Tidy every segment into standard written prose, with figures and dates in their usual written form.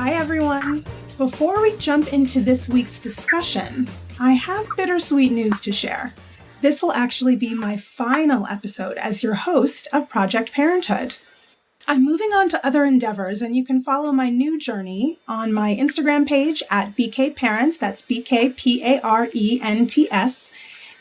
Hi, everyone. Before we jump into this week's discussion, I have bittersweet news to share. This will actually be my final episode as your host of Project Parenthood. I'm moving on to other endeavors, and you can follow my new journey on my Instagram page at BKParents, that's BKParents,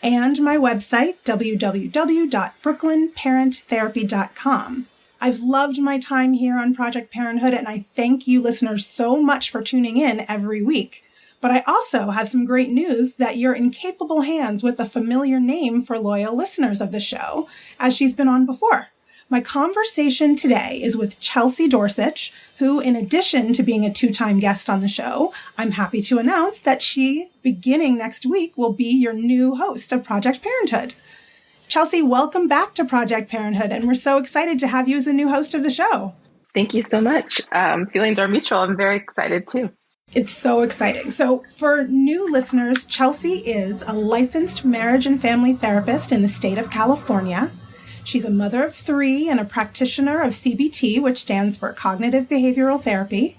and my website, www.brooklynparenttherapy.com. I've loved my time here on Project Parenthood, and I thank you listeners so much for tuning in every week. But I also have some great news that you're in capable hands with a familiar name for loyal listeners of the show, as she's been on before. My conversation today is with Chelsea Dorcich, who, in addition to being a two-time guest on the show, I'm happy to announce that she, beginning next week, will be your new host of Project Parenthood. Chelsea, welcome back to Project Parenthood, and we're so excited to have you as a new host of the show. Thank you so much. Feelings are mutual. I'm very excited too. It's so exciting. So for new listeners, Chelsea is a licensed marriage and family therapist in the state of California. She's a mother of three and a practitioner of CBT, which stands for Cognitive Behavioral Therapy.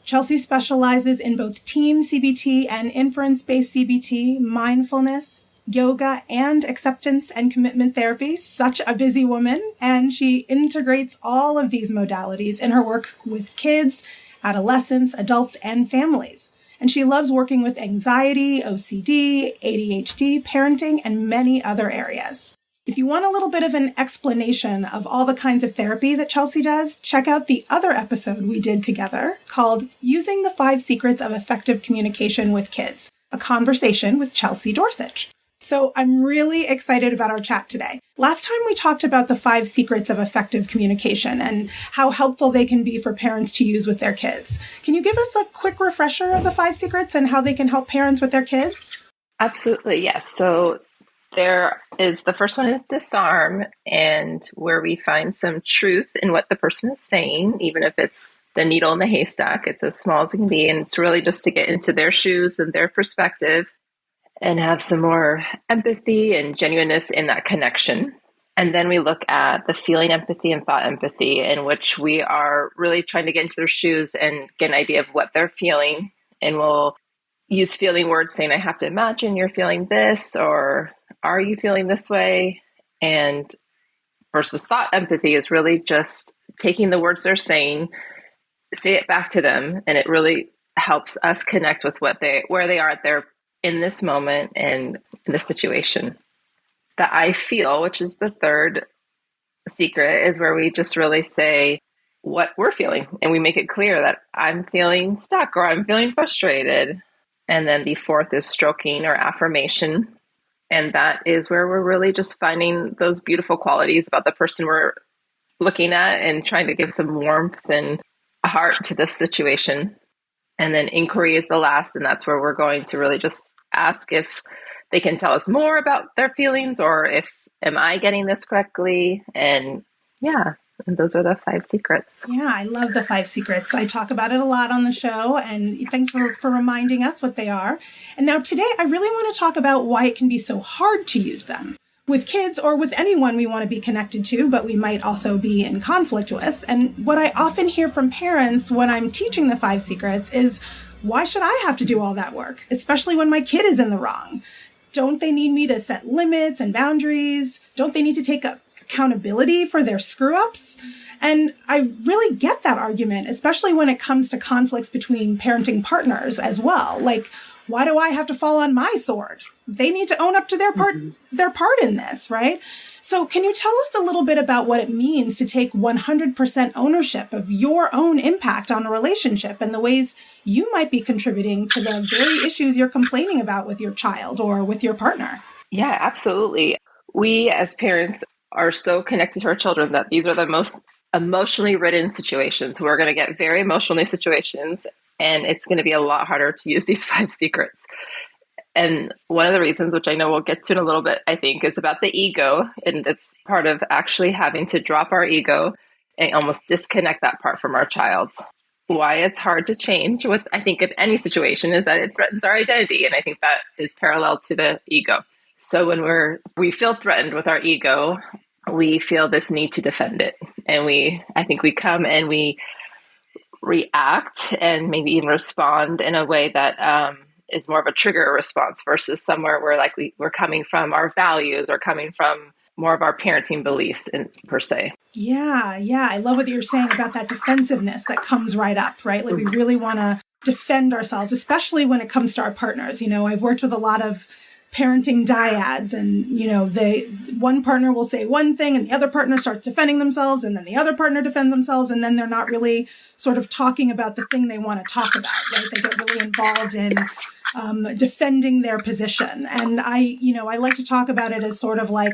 Chelsea specializes in both team CBT and inference-based CBT, mindfulness, yoga, and acceptance and commitment therapy. Such a busy woman, and she integrates all of these modalities in her work with kids, adolescents, adults, and families. And she loves working with anxiety, OCD, ADHD, parenting, and many other areas. If you want a little bit of an explanation of all the kinds of therapy that Chelsea does, check out the other episode we did together called Using the 5 Secrets of Effective Communication with Kids, a conversation with Chelsea Dorcich. So I'm really excited about our chat today. Last time we talked about the 5 secrets of effective communication and how helpful they can be for parents to use with their kids. Can you give us a quick refresher of the 5 secrets and how they can help parents with their kids? Absolutely, yes. So the first one is disarm, and where we find some truth in what the person is saying, even if it's the needle in the haystack. It's as small as we can be, and it's really just to get into their shoes and their perspective and have some more empathy and genuineness in that connection. And then we look at the feeling empathy and thought empathy, in which we are really trying to get into their shoes and get an idea of what they're feeling. And we'll use feeling words saying, I have to imagine you're feeling this, or are you feeling this way? And versus thought empathy is really just taking the words they're saying, say it back to them. And it really helps us connect with where they are in this moment and in this situation. The I feel, which is the third secret, is where we just really say what we're feeling. And we make it clear that I'm feeling stuck or I'm feeling frustrated. And then the fourth is stroking or affirmation. And that is where we're really just finding those beautiful qualities about the person we're looking at and trying to give some warmth and a heart to this situation. And then inquiry is the last, and that's where we're going to really just ask if they can tell us more about their feelings, or if, am I getting this correctly? And those are the 5 secrets. Yeah, I love the 5 secrets. I talk about it a lot on the show, and thanks for reminding us what they are. And now today, I really want to talk about why it can be so hard to use them with kids or with anyone we want to be connected to, but we might also be in conflict with. And what I often hear from parents when I'm teaching the 5 secrets is, why should I have to do all that work, especially when my kid is in the wrong? Don't they need me to set limits and boundaries? Don't they need to take accountability for their screw-ups? And I really get that argument, especially when it comes to conflicts between parenting partners as well. Like, why do I have to fall on my sword? They need to own up to their part in this, right? So can you tell us a little bit about what it means to take 100% ownership of your own impact on a relationship and the ways you might be contributing to the very issues you're complaining about with your child or with your partner? Yeah, absolutely. We as parents are so connected to our children that these are the most emotionally ridden situations. We're going to get very emotionally situations, and it's going to be a lot harder to use these 5 secrets. And one of the reasons, which I know we'll get to in a little bit, I think, is about the ego. And it's part of actually having to drop our ego and almost disconnect that part from our child. Why it's hard to change, what I think of any situation, is that it threatens our identity. And I think that is parallel to the ego. So when we feel threatened with our ego, we feel this need to defend it. And I think we come and we react and maybe even respond in a way that is more of a trigger response versus somewhere where like we're coming from our values or coming from more of our parenting beliefs per se. Yeah. Yeah. I love what you're saying about that defensiveness that comes right up, right? Like we really want to defend ourselves, especially when it comes to our partners. I've worked with a lot of parenting dyads, and one partner will say one thing and the other partner starts defending themselves, and then the other partner defends themselves, and then they're not really sort of talking about the thing they want to talk about, right? They get really involved in defending their position. And I like to talk about it as sort of like,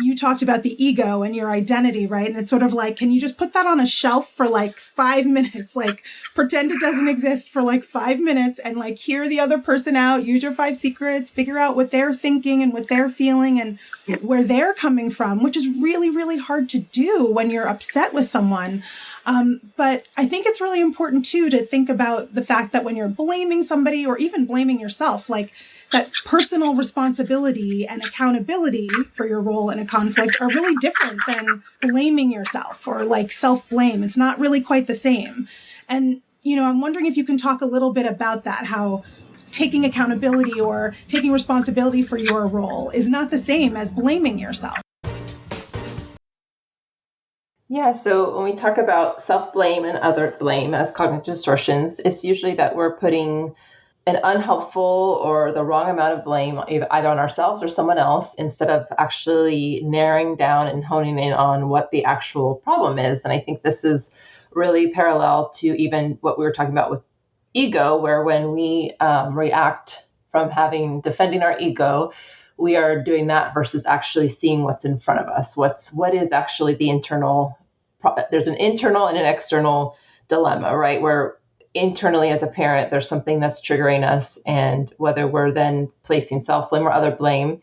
you talked about the ego and your identity, right? And it's sort of like, can you just put that on a shelf for like 5 minutes? Like pretend it doesn't exist for like 5 minutes and like hear the other person out, use your 5 secrets, figure out what they're thinking and what they're feeling and where they're coming from, which is really, really hard to do when you're upset with someone. But I think it's really important too, to think about the fact that when you're blaming somebody or even blaming yourself, like that personal responsibility and accountability for your role in a conflict are really different than blaming yourself or like self-blame. It's not really quite the same. And, I'm wondering if you can talk a little bit about that, how taking accountability or taking responsibility for your role is not the same as blaming yourself. Yeah, so when we talk about self-blame and other blame as cognitive distortions, it's usually that we're putting an unhelpful or the wrong amount of blame either on ourselves or someone else instead of actually narrowing down and honing in on what the actual problem is. And I think this is really parallel to even what we were talking about with ego, where when we react from defending our ego, we are doing that versus actually seeing what's in front of us. What is actually the internal, there's an internal and an external dilemma, right? Where internally as a parent, there's something that's triggering us, and whether we're then placing self-blame or other blame,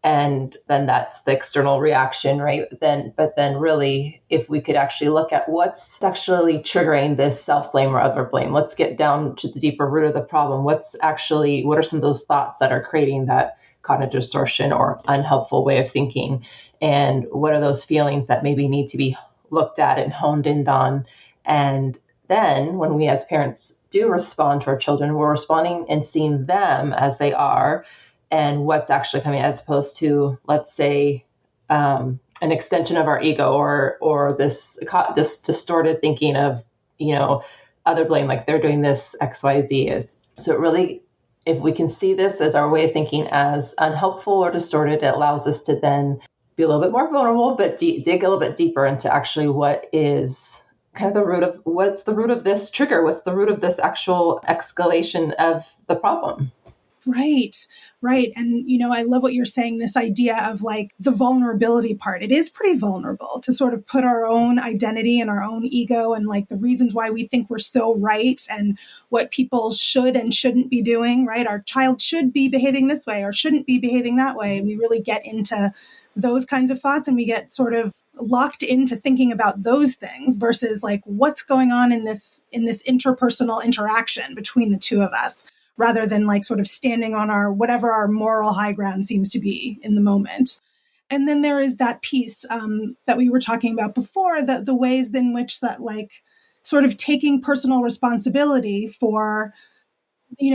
and then that's the external reaction, right? But then really, if we could actually look at what's actually triggering this self-blame or other blame, let's get down to the deeper root of the problem. What are some of those thoughts that are creating that cognitive distortion or unhelpful way of thinking? And what are those feelings that maybe need to be looked at and honed in on? And then when we as parents do respond to our children, we're responding and seeing them as they are and what's actually coming, as opposed to, let's say, an extension of our ego or this distorted thinking of, other blame, like they're doing this X, Y, Z is. So it really, if we can see this as our way of thinking as unhelpful or distorted, it allows us to then be a little bit more vulnerable, but dig a little bit deeper into actually what is kind of what's the root of this trigger? What's the root of this actual escalation of the problem? Right. And, I love what you're saying, this idea of like the vulnerability part. It is pretty vulnerable to sort of put our own identity and our own ego and like the reasons why we think we're so right and what people should and shouldn't be doing, right? Our child should be behaving this way or shouldn't be behaving that way. And we really get into those kinds of thoughts and we get sort of locked into thinking about those things versus like what's going on in this interpersonal interaction between the two of us, rather than like sort of standing on whatever our moral high ground seems to be in the moment. And then there is that piece that we were talking about before, that the ways in which that like sort of taking personal responsibility for,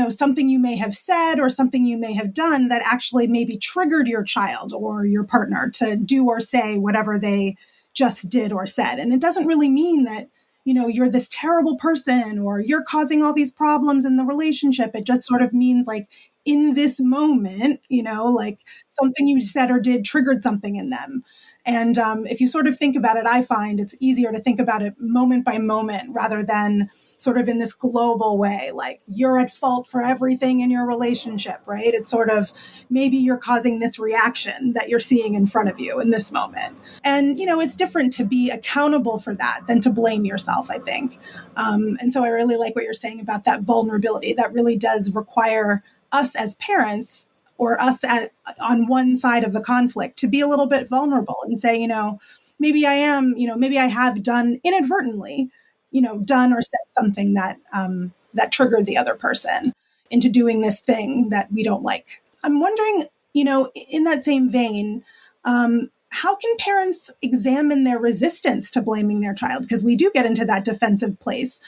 something you may have said or something you may have done that actually maybe triggered your child or your partner to do or say whatever they just did or said. And it doesn't really mean that, you're this terrible person or you're causing all these problems in the relationship. It just sort of means like in this moment, like something you said or did triggered something in them. And if you sort of think about it, I find it's easier to think about it moment by moment rather than sort of in this global way, like you're at fault for everything in your relationship, right? It's sort of maybe you're causing this reaction that you're seeing in front of you in this moment. And, it's different to be accountable for that than to blame yourself, I think. And so I really like what you're saying about that vulnerability. That really does require us as parents or us on one side of the conflict to be a little bit vulnerable and say, maybe I am, maybe I have done inadvertently, done or said something that triggered the other person into doing this thing that we don't like. I'm wondering, in that same vein, how can parents examine their resistance to blaming their child? Because we do get into that defensive place,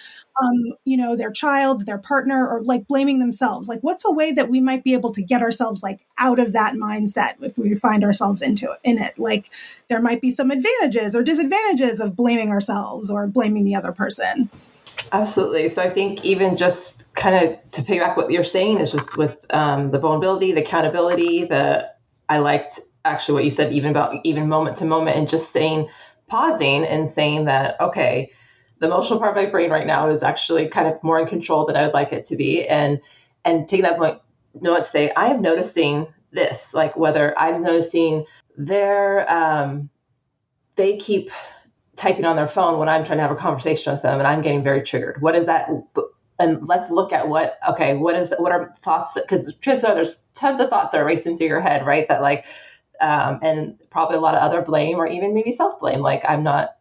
their child, their partner, or like blaming themselves. Like, what's a way that we might be able to get ourselves like out of that mindset if we find ourselves in it? Like, there might be some advantages or disadvantages of blaming ourselves or blaming the other person. Absolutely. So I think even just kind of to piggyback what you're saying is just with the vulnerability, the accountability, I liked actually what you said, even moment to moment, and just pausing and saying that, okay, the emotional part of my brain right now is actually kind of more in control than I would like it to be. And taking that point, to say, I am noticing this, like whether I'm noticing they keep typing on their phone when I'm trying to have a conversation with them and I'm getting very triggered. What is that? And let's look at what are thoughts, because chances are there's tons of thoughts that are racing through your head, right? That like, and probably a lot of other blame or even maybe self-blame. Like, I'm not,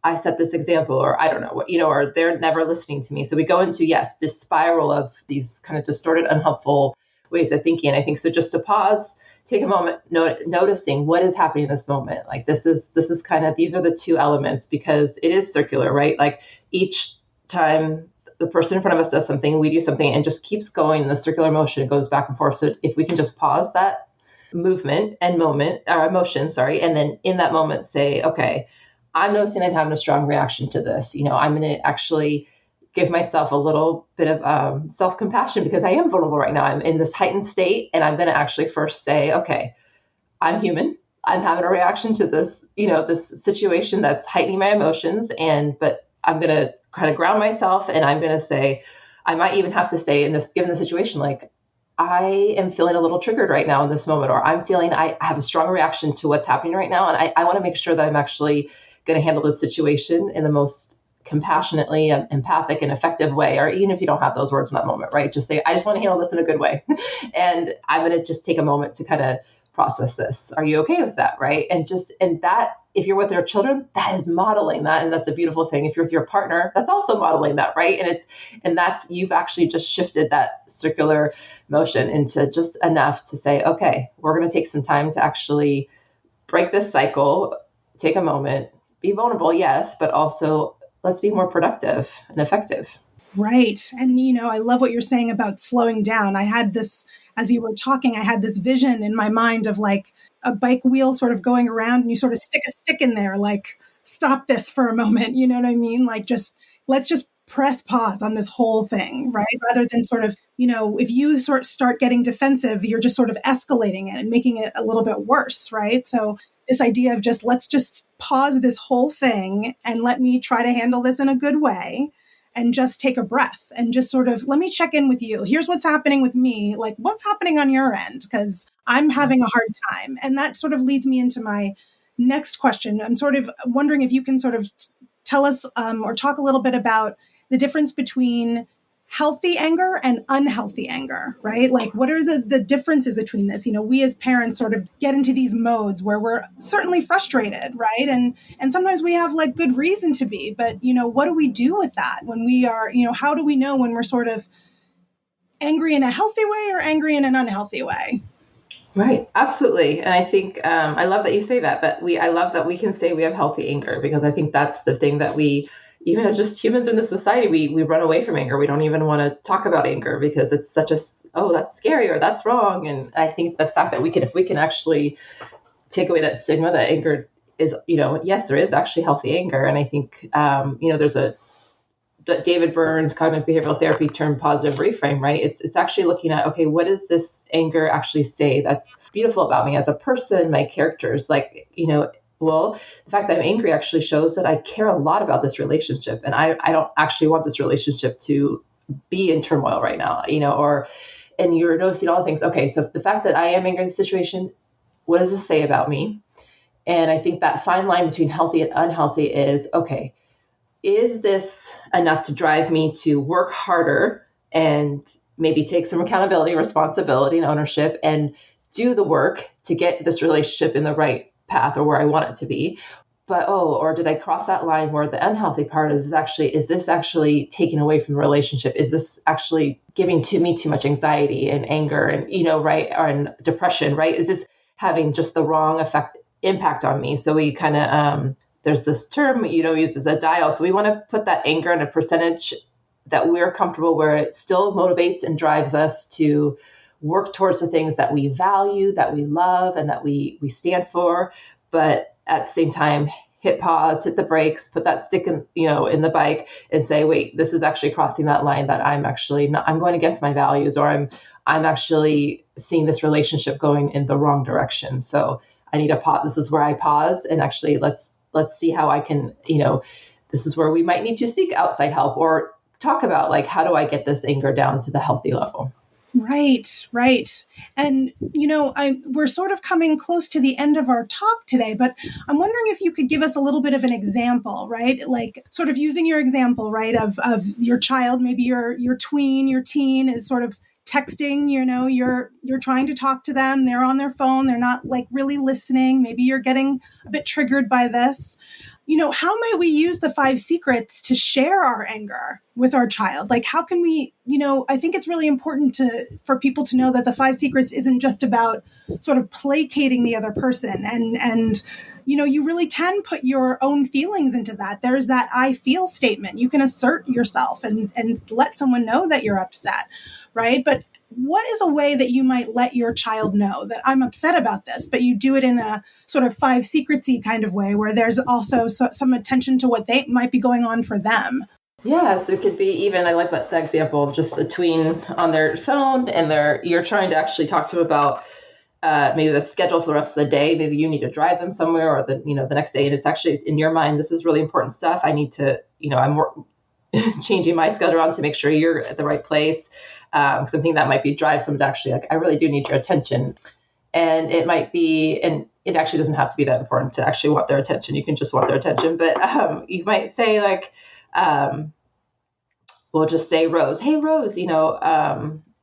I set this example, or I don't know what, or they're never listening to me. So we go into, yes, this spiral of these kind of distorted, unhelpful ways of thinking. I think so. Just to pause, take a moment, noticing what is happening in this moment. Like, this is kind of, these are the two elements, because it is circular, right? Like, each time the person in front of us does something, we do something, and just keeps going in the circular motion. It goes back and forth. So if we can just pause that movement and emotion, and then in that moment say, okay, I'm noticing I'm having a strong reaction to this. I'm going to actually give myself a little bit of self-compassion, because I am vulnerable right now. I'm in this heightened state, and I'm going to actually first say, okay, I'm human. I'm having a reaction to this, this situation that's heightening my emotions. But I'm going to kind of ground myself, and I'm going to say, I might even have to say given the situation, like, I am feeling a little triggered right now in this moment, or I'm feeling I have a strong reaction to what's happening right now. And I want to make sure that I'm actually going to handle this situation in the most compassionately and empathic and effective way. Or even if you don't have those words in that moment, right? Just say, I just want to handle this in a good way. And I'm going to just take a moment to kind of process this. Are you okay with that? Right. And that, if you're with your children, that is modeling that. And that's a beautiful thing. If you're with your partner, that's also modeling that. Right. And that's, you've actually just shifted that circular motion into just enough to say, okay, we're going to take some time to actually break this cycle, take a moment, be vulnerable. Yes. But also let's be more productive and effective. Right. And, I love what you're saying about slowing down. I had this, as you were talking, I had this vision in my mind of like a bike wheel sort of going around, and you sort of stick a stick in there, like, stop this for a moment. You know what I mean? Like, let's just press pause on this whole thing, right? Rather than sort of, if you start getting defensive, you're just sort of escalating it and making it a little bit worse, right? So this idea of let's just pause this whole thing and let me try to handle this in a good way, and just take a breath and just sort of, let me check in with you. Here's what's happening with me. Like, what's happening on your end? Because I'm having a hard time. And that sort of leads me into my next question. I'm sort of wondering if you can sort of tell us or talk a little bit about the difference between healthy anger and unhealthy anger, right? Like, what are the differences between this? We as parents sort of get into these modes where we're certainly frustrated, right? And sometimes we have like good reason to be, but what do we do with that when we are, how do we know when we're sort of angry in a healthy way or angry in an unhealthy way? Right. Absolutely. And I think, I love that you say that, I love that we can say we have healthy anger, because I think that's the thing that even as just humans in this society, we run away from anger. We don't even want to talk about anger because it's such that's scary or that's wrong. And I think the fact that if we can actually take away that stigma that anger is, yes, there is actually healthy anger. And I think, there's a David Burns cognitive behavioral therapy term, positive reframe, right? It's actually looking at, okay, what does this anger actually say that's beautiful about me as a person, my characters, like, well, the fact that I'm angry actually shows that I care a lot about this relationship, and I don't actually want this relationship to be in turmoil right now, and you're noticing all the things. Okay, so the fact that I am angry in the situation, what does this say about me? And I think that fine line between healthy and unhealthy is, okay, is this enough to drive me to work harder and maybe take some accountability, responsibility, and ownership, and do the work to get this relationship in the right path or where I want it to be? But, or did I cross that line where the unhealthy part is this actually taking away from the relationship? Is this actually giving to me too much anxiety and anger and, right? Or and depression, right? having just the wrong impact on me. So we kind of, there's this term, used as a dial. So we want to put that anger in a percentage that we're comfortable where it still motivates and drives us to work towards the things that we value, that we love, and that we stand for. But at the same time, hit pause, hit the brakes, put that stick in the bike and say, wait, this is actually crossing that line that I'm actually not, I'm going against my values, or I'm actually seeing this relationship going in the wrong direction. So I need to pause. This is where I pause and actually let's see how I can, this is where we might need to seek outside help or talk about like, how do I get this anger down to the healthy level? Right, right. And, we're sort of coming close to the end of our talk today, but I'm wondering if you could give us a little bit of an example, right? Like sort of using your example, right, of your child, maybe your teen is sort of texting, you're trying to talk to them. They're on their phone. They're not like really listening. Maybe you're getting a bit triggered by this. How might we use the 5 secrets to share our anger with our child? Like, how can we, I think it's really important for people to know that the 5 secrets isn't just about sort of placating the other person. And you really can put your own feelings into that. There's that I feel statement. You can assert yourself and let someone know that you're upset, right? But what is a way that you might let your child know that I'm upset about this, but you do it in a sort of 5 secretsy kind of way where there's also some attention to what they might be going on for them? Yeah, so it could be even, I like that example of just a tween on their phone and you're trying to actually talk to them about maybe the schedule for the rest of the day. Maybe you need to drive them somewhere or the next day. And it's actually in your mind, this is really important stuff. I need to, I'm changing my schedule around to make sure you're at the right place. Something that might be drive someone to actually like, I really do need your attention. And it might be, and it actually doesn't have to be that important to actually want their attention. You can just want their attention. But you might say like, we'll just say Rose, hey Rose,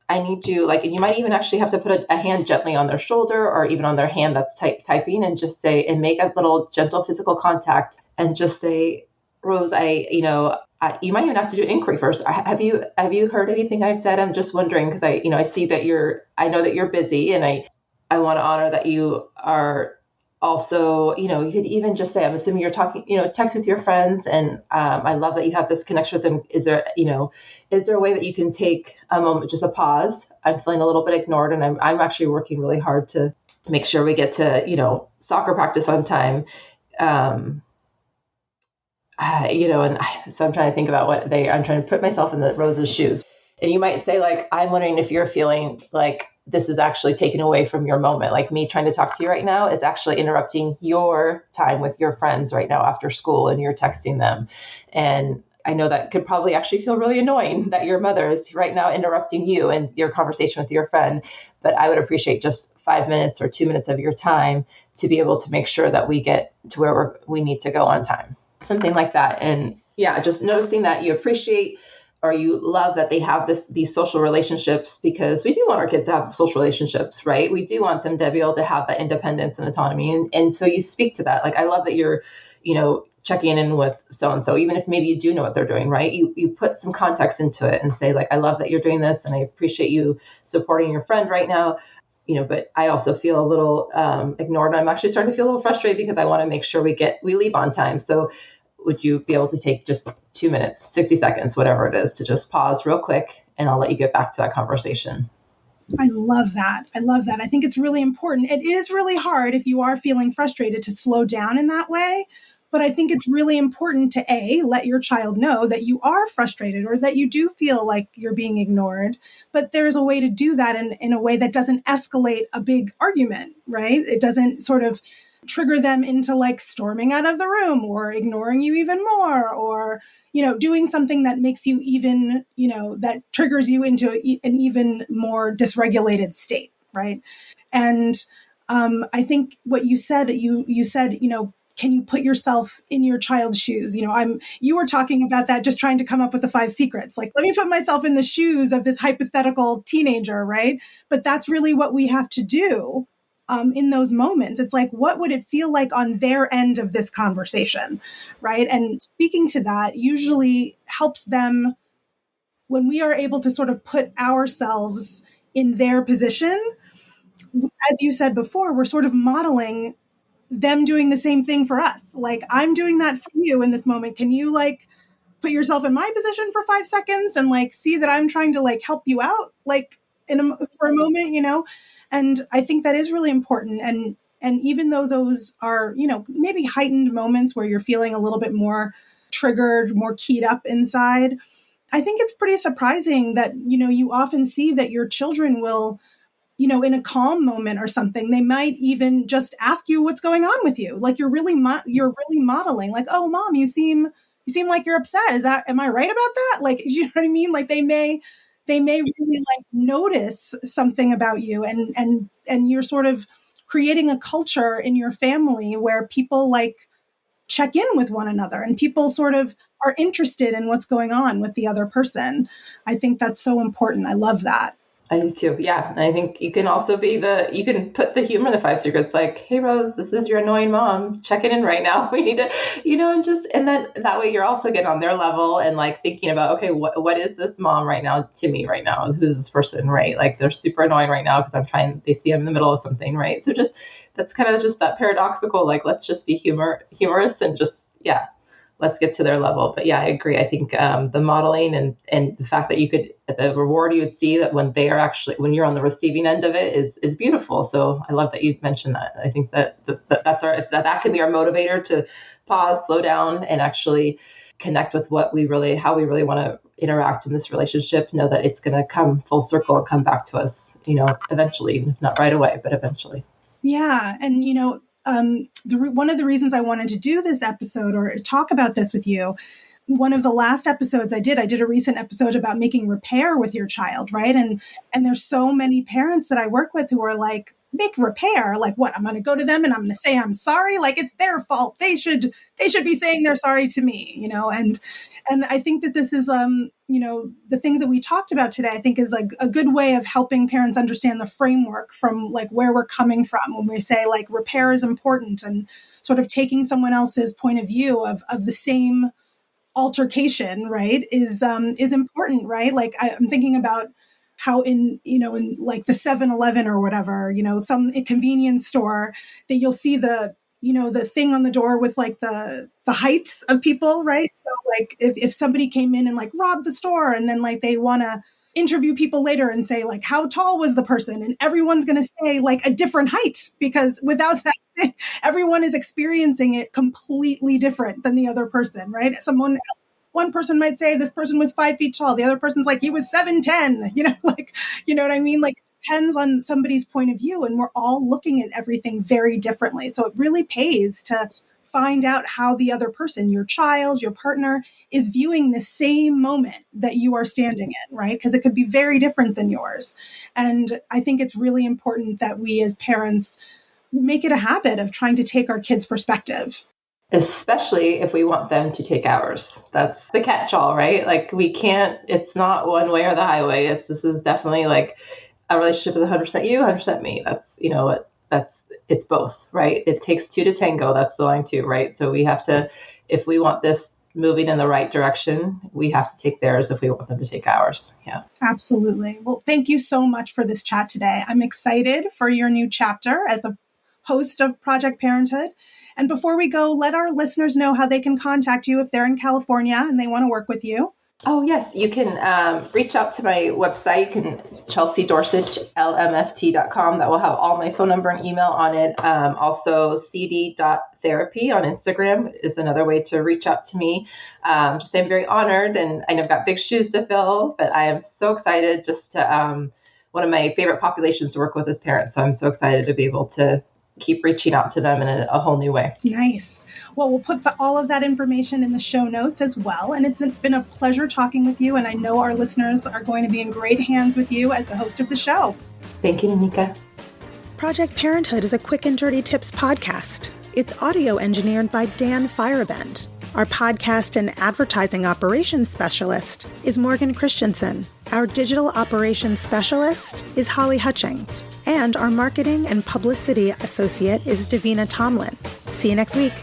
I need you, like, and you might even actually have to put a hand gently on their shoulder or even on their hand that's typing and just say, and make a little gentle physical contact and just say, Rose, you might even have to do an inquiry first. Have you heard anything I said? I'm just wondering because I see that I know that you're busy and I want to honor that you are also, you could even just say, I'm assuming you're talking, text with your friends. And I love that you have this connection with them. Is there a way that you can take a moment, just a pause? I'm feeling a little bit ignored and I'm actually working really hard to make sure we get to, soccer practice on time. And so I'm trying to think about I'm trying to put myself in the Rose's shoes. And you might say like, I'm wondering if you're feeling like this is actually taken away from your moment. Like me trying to talk to you right now is actually interrupting your time with your friends right now after school and you're texting them. And I know that could probably actually feel really annoying that your mother is right now interrupting you and your conversation with your friend. But I would appreciate just 5 minutes or 2 minutes of your time to be able to make sure that we get to where we need to go on time. Something like that. And yeah, just noticing that you appreciate or you love that they have these social relationships, because we do want our kids to have social relationships, right? We do want them to be able to have that independence and autonomy. And so you speak to that. Like, I love that you're, checking in with so-and-so, even if maybe you do know what they're doing, right? You put some context into it and say like, I love that you're doing this and I appreciate you supporting your friend right now. But I also feel a little ignored. I'm actually starting to feel a little frustrated because I want to make sure we leave on time. So would you be able to take just 2 minutes, 60 seconds, whatever it is, to just pause real quick, and I'll let you get back to that conversation. I love that. I think it's really important. It is really hard if you are feeling frustrated to slow down in that way. But I think it's really important to let your child know that you are frustrated or that you do feel like you're being ignored. But there's a way to do that in a way that doesn't escalate a big argument, right? It doesn't sort of trigger them into like storming out of the room or ignoring you even more, or, doing something that makes you even, that triggers you into an even more dysregulated state. Right. And I think what you said, you said, can you put yourself in your child's shoes? You were talking about that, just trying to come up with the 5 secrets. Like, let me put myself in the shoes of this hypothetical teenager, right? But that's really what we have to do in those moments. It's like, what would it feel like on their end of this conversation, right? And speaking to that usually helps them when we are able to sort of put ourselves in their position. as you said before, we're sort of modeling them doing the same thing for us. Like, I'm doing that for you in this moment. Can you like put yourself in my position for 5 seconds and like see that I'm trying to like help you out, like for a moment, And I think that is really important. And even though those are, maybe heightened moments where you're feeling a little bit more triggered, more keyed up inside, I think it's pretty surprising that, you often see that your children will, in a calm moment or something, they might even just ask you what's going on with you. Like you're really modeling like, oh, mom, you seem like you're upset. Am I right about that? Like, you know what I mean? Like they may really like notice something about you, and you're sort of creating a culture in your family where people like check in with one another and people sort of are interested in what's going on with the other person. I think that's so important. I love that. I do too. Yeah. And I think you can also you can put the humor in the 5 secrets, like, hey, Rose, this is your annoying mom checking in right now. We need to, and then that way you're also getting on their level and like thinking about, okay, what is this mom right now to me right now? Who's this person, right? Like they're super annoying right now because they see I'm in the middle of something, right? So that's kind of just that paradoxical, like, let's just be humorous and just, yeah, let's get to their level. But yeah, I agree. I think the modeling and the fact that the reward you would see that when you're on the receiving end of it is beautiful. So I love that you mentioned that. I think that that can be our motivator to pause, slow down, and actually connect with how we really want to interact in this relationship. Know that it's going to come full circle and come back to us, eventually, not right away, but eventually. Yeah. And, one of the reasons I wanted to do this episode or talk about this with you, one of the last episodes I did a recent episode about making repair with your child, right? And there's so many parents that I work with who are like, make repair. Like what? I'm going to go to them and I'm going to say, I'm sorry. Like it's their fault. They should be saying they're sorry to me, and I think that this is, the things that we talked about today, I think is like a good way of helping parents understand the framework from like where we're coming from when we say like repair is important, and sort of taking someone else's point of view of the same altercation, right, is important, right? Like I'm thinking about how in like the 7-Eleven or whatever, some convenience store, that you'll see the thing on the door with like the heights of people, right? So like if somebody came in and like robbed the store and then like they want to interview people later and say like, how tall was the person? And everyone's going to say like a different height, because without that, everyone is experiencing it completely different than the other person, right? One person might say this person was 5 feet tall. The other person's like, he was 7'10", like, you know what I mean? Like it depends on somebody's point of view, and we're all looking at everything very differently. So it really pays to find out how the other person, your child, your partner, is viewing the same moment that you are standing in, right? Because it could be very different than yours. And I think it's really important that we as parents make it a habit of trying to take our kids' perspective. Especially if we want them to take ours. That's the catch-all, right? Like it's not one way or the highway. This is definitely like a relationship is 100% you, 100% me. It's both, right? It takes two to tango. That's the line too, right? So we have to, if we want this moving in the right direction, we have to take theirs if we want them to take ours. Yeah. Absolutely. Well, thank you so much for this chat today. I'm excited for your new chapter as the host of Project Parenthood. And before we go, let our listeners know how they can contact you if they're in California and they want to work with you. Oh, yes. You can reach out to my website. You can Chelsea Dorcich, lmft.com. That will have all my phone number and email on it. Also, cd.therapy on Instagram is another way to reach out to me. Just I'm very honored, and I know I've got big shoes to fill, but I am so excited just to, one of my favorite populations to work with is parents. So I'm so excited to be able to keep reaching out to them in a whole new way. Nice. Well, we'll put all of that information in the show notes as well. And it's been a pleasure talking with you. And I know our listeners are going to be in great hands with you as the host of the show. Thank you, Nanika. Project Parenthood is a quick and dirty tips podcast. It's audio engineered by Dan Firebend. Our podcast and advertising operations specialist is Morgan Christensen. Our digital operations specialist is Holly Hutchings. And our marketing and publicity associate is Davina Tomlin. See you next week.